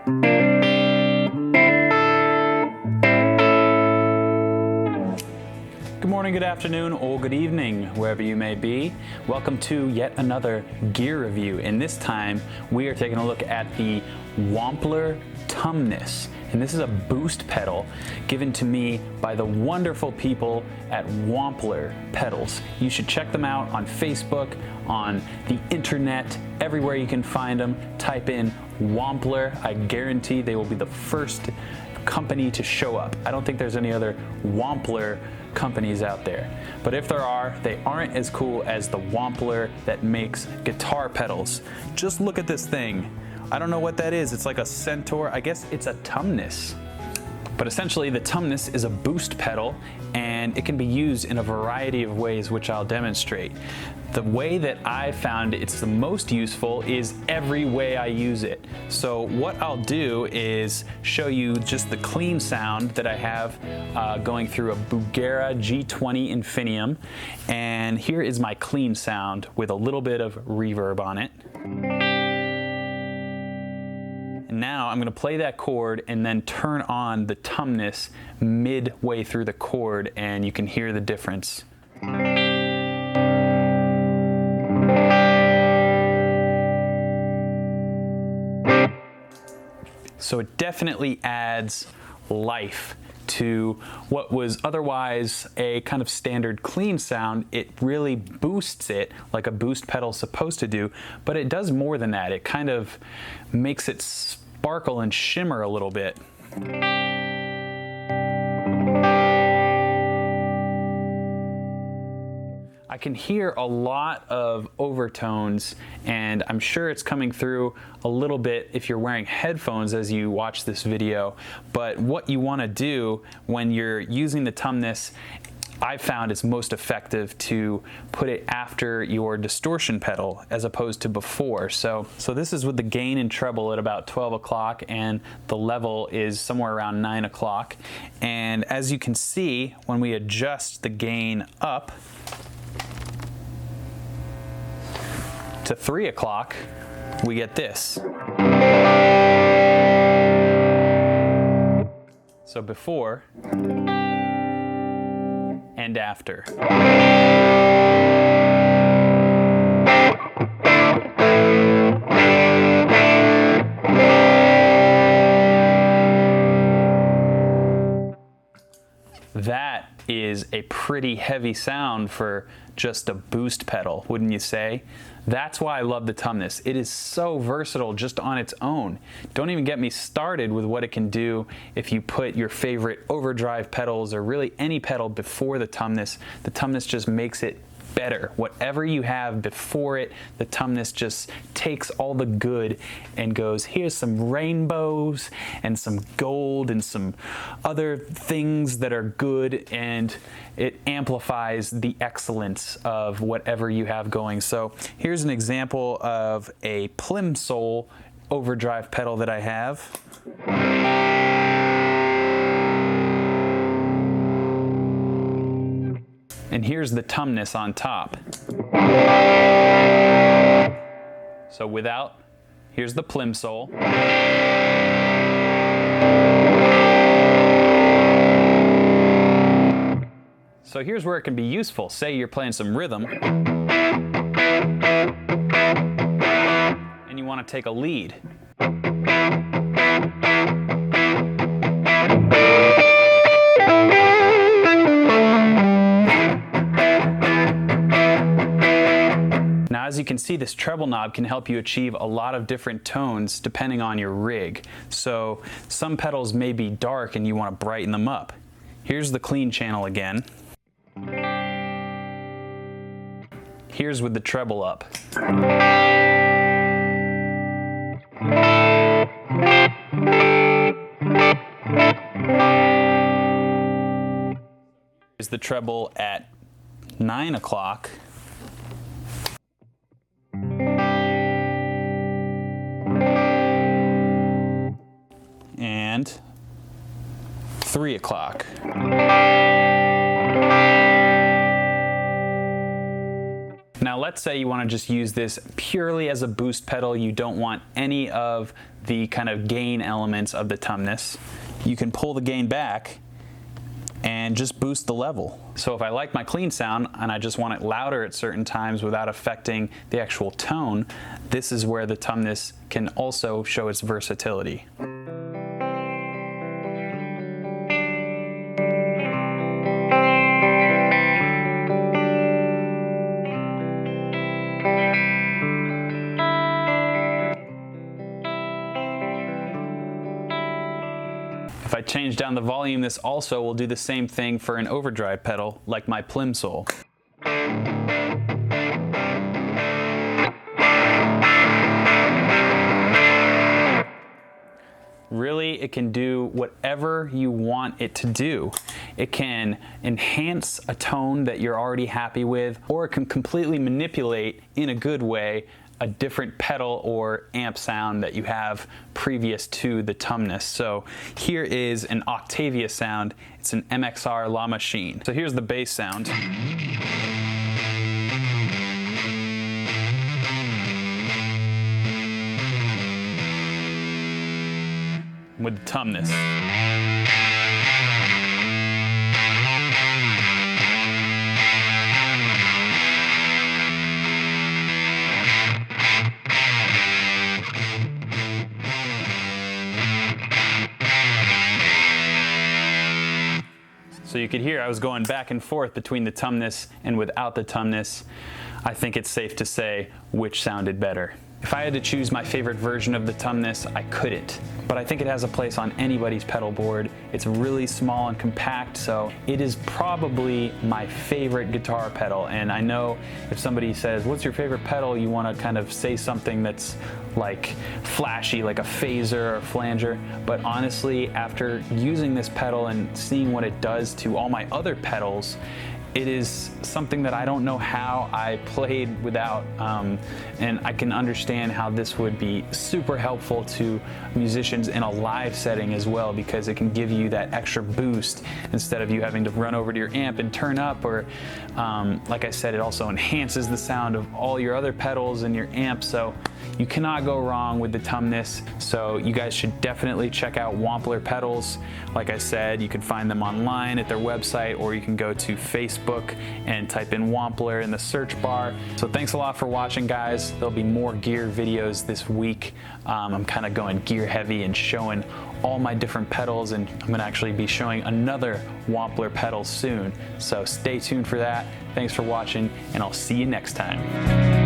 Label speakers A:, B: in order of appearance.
A: Good morning, good afternoon, or good evening, wherever you may be. Welcome to yet another gear review, and this time we are taking a look at the Wampler Tumnus. And this is a boost pedal given to me by the wonderful people at Wampler Pedals. You should check them out on Facebook, on the internet, everywhere you can find them. Type in Wampler. I guarantee they will be the first company to show up. I don't think there's any other Wampler companies out there. But if there are, they aren't as cool as the Wampler that makes guitar pedals. Just look at this thing. I don't know what that is. It's like a centaur. I guess it's a Tumnus. But essentially the Tumnus is a boost pedal and it can be used in a variety of ways, which I'll demonstrate. The way that I found it's the most useful is every way I use it. So what I'll do is show you just the clean sound that I have going through a Bugera G20 Infinium. And here is my clean sound with a little bit of reverb on it. Now I'm going to play that chord and then turn on the Tumnus midway through the chord, and you can hear the difference. So it definitely adds life to what was otherwise a kind of standard clean sound. It really boosts it like a boost pedal is supposed to do, but it does more than that. It kind of makes it sparkle and shimmer a little bit. I can hear a lot of overtones, and I'm sure it's coming through a little bit if you're wearing headphones as you watch this video. But what you want to do when you're using the Tumnus, I found it's most effective to put it after your distortion pedal as opposed to before. So this is with the gain and treble at about 12 o'clock, and the level is somewhere around 9 o'clock. And as you can see, when we adjust the gain up to 3 o'clock, we get this. So before and after. That is a pretty heavy sound for just a boost pedal, wouldn't you say? That's why I love the Tumnus. It is so versatile just on its own. Don't even get me started with what it can do if you put your favorite overdrive pedals or really any pedal before the Tumnus. The Tumnus just makes it better. Whatever you have before it, the Tumnus just takes all the good and goes, here's some rainbows and some gold and some other things that are good, and it amplifies the excellence of whatever you have going. So here's an example of a Plimsoll overdrive pedal that I have. And here's the Tumnus on top. So without, here's the Plimsoll. So here's where it can be useful. Say you're playing some rhythm and you want to take a lead. Now, as you can see, this treble knob can help you achieve a lot of different tones depending on your rig. So some pedals may be dark and you want to brighten them up. Here's the clean channel again. Here's with the treble up. Here's the treble at 9 o'clock. And 3 o'clock. Now let's say you want to just use this purely as a boost pedal. You don't want any of the kind of gain elements of the Tumnus. You can pull the gain back and just boost the level. So if I like my clean sound and I just want it louder at certain times without affecting the actual tone, this is where the Tumnus can also show its versatility. If I change down the volume, this also will do the same thing for an overdrive pedal, like my Plimsoll. Really, it can do whatever you want it to do. It can enhance a tone that you're already happy with, or it can completely manipulate, in a good way, a different pedal or amp sound that you have previous to the Tumnus. So here is an Octavia sound. It's an MXR La Machine. So here's the bass sound. With the Tumnus. So you could hear I was going back and forth between the Tumnus and without the Tumnus. I think it's safe to say which sounded better. If I had to choose my favorite version of the Tumnus, I couldn't. But I think it has a place on anybody's pedal board. It's really small and compact, so it is probably my favorite guitar pedal. And I know if somebody says, what's your favorite pedal? You want to kind of say something that's like flashy, like a phaser or flanger. But honestly, after using this pedal and seeing what it does to all my other pedals, it is something that I don't know how I played without, and I can understand how this would be super helpful to musicians in a live setting as well, because it can give you that extra boost instead of you having to run over to your amp and turn up, or like I said, it also enhances the sound of all your other pedals and your amp, so you cannot go wrong with the Tumnus. So you guys should definitely check out Wampler pedals. Like I said, you can find them online at their website, or you can go to Facebook and type in Wampler in the search bar. So thanks a lot for watching, guys. There'll be more gear videos this week. I'm kind of going gear heavy and showing all my different pedals, and I'm gonna actually be showing another Wampler pedal soon. So stay tuned for that. Thanks for watching, and I'll see you next time.